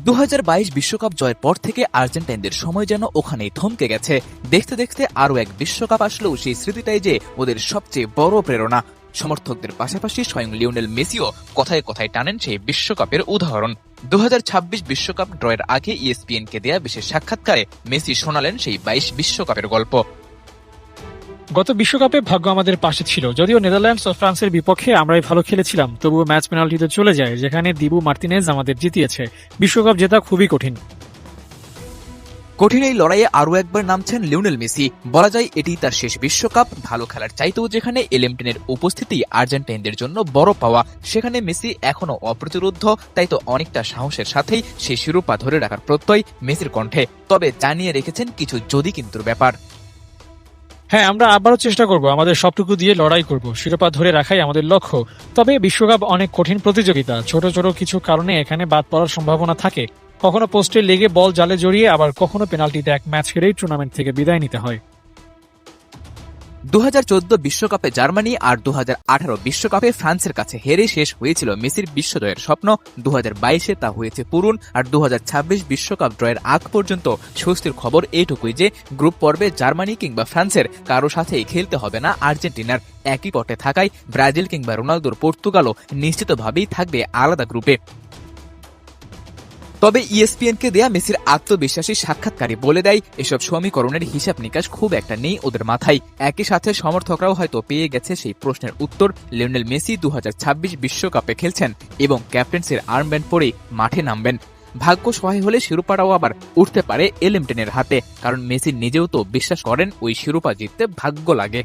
2022 বিশ্বকাপ জয়ের পর থেকে আর্জেন্টাইনদের সময় যেন ওখানেই থমকে গেছে। দেখতে দেখতে আরও এক বিশ্বকাপ আসলেও সেই স্মৃতিটাই যে ওদের সবচেয়ে বড় প্রেরণা। সমর্থকদের পাশাপাশি স্বয়ং লিওনেল মেসিও কথায় কথায় টানেন সেই বিশ্বকাপের উদাহরণ। 2026 বিশ্বকাপ ড্রয়ের আগে ইএসপিএনকে দেয়া বিশেষ সাক্ষাৎকারে মেসি শোনালেন সেই 22 বিশ্বকাপের গল্প। গত বিশ্বকাপে ভাগ্য আমাদের পাশে ছিল। যদিও নেদারল্যান্ডস ও ফ্রান্সের বিপক্ষে আমরাই ভালো খেলেছিলাম, তবুও ম্যাচ পেনাল্টিতে চলে যায়, যেখানে দিবু মার্তিনেজ আমাদের জিতিয়েছে। বিশ্বকাপ জেতা খুবই কঠিন। কঠিন এই লড়াইয়ে আরও একবার নামছেন লিওনেল মেসি। বলা যায় এটি তার শেষ বিশ্বকাপ। ভালো খেলার চাইতেও যেখানে এলিমটেনের উপস্থিতি আর্জেন্টাইনদের জন্য বড় পাওয়া, সেখানে মেসি এখনও অপ্রতিরোধ্য। তাই তো অনেকটা সাহসের সাথেই সেই শিরোপা ধরে রাখার প্রত্যয় মেসির কণ্ঠে। তবে জানিয়ে রেখেছেন কিছু যদি কিন্তুর ব্যাপার। হ্যাঁ, আমরা আবারও চেষ্টা করব, আমাদের সবটুকু দিয়ে লড়াই করব, শিরোপা ধরে রাখাই আমাদের লক্ষ্য। তবে বিশ্বকাপ অনেক কঠিন প্রতিযোগিতা। ছোট ছোট কিছু কারণে এখানে বাদ পড়ার সম্ভাবনা থাকে। কখনো পোস্টে লেগে বল জালে জড়িয়ে, আবার কখনো পেনাল্টিতে এক ম্যাচ হেরেই টুর্নামেন্ট থেকে বিদায় নিতে হয়। 2014 বিশ্বকাপে জার্মানি আর 2018 বিশ্বকাপে ফ্রান্সের কাছে হেরে শেষ হয়েছিল মেসির বিশ্বজয়ের স্বপ্ন। 2022-এ তা হয়েছে পূরণ। আর 2026 বিশ্বকাপ ড্রয়ের আগ পর্যন্ত স্বস্তির খবর এইটুকুই যে গ্রুপ পর্বে জার্মানি কিংবা ফ্রান্সের কারো সাথেই খেলতে হবে না আর্জেন্টিনার। একই পটে থাকায় ব্রাজিল কিংবা রোনালদোর পর্তুগালও নিশ্চিতভাবেই থাকবে আলাদা গ্রুপে। তবে ইএসপিএনকে দেয়া মেসির আত্মবিশ্বাসী সাক্ষাৎকারে বলে দেয় এসব সমীকরণের হিসাব নিকাশ খুব একটা নেই ওদের মাথায়। একই সাথে সমর্থকরাও হয়তো পেয়ে গেছে সেই প্রশ্নের উত্তর। লিওনেল মেসি 2026 বিশ্বকাপে খেলছেন এবং ক্যাপ্টেন্সির আর্মব্যান্ড পরেই মাঠে নামবেন। ভাগ্য সহায় হলে শিরোপাটাও আবার উঠতে পারে এলিমটেনের হাতে, কারণ মেসি নিজেও তো বিশ্বাস করেন ওই শিরোপা জিততে ভাগ্য লাগে।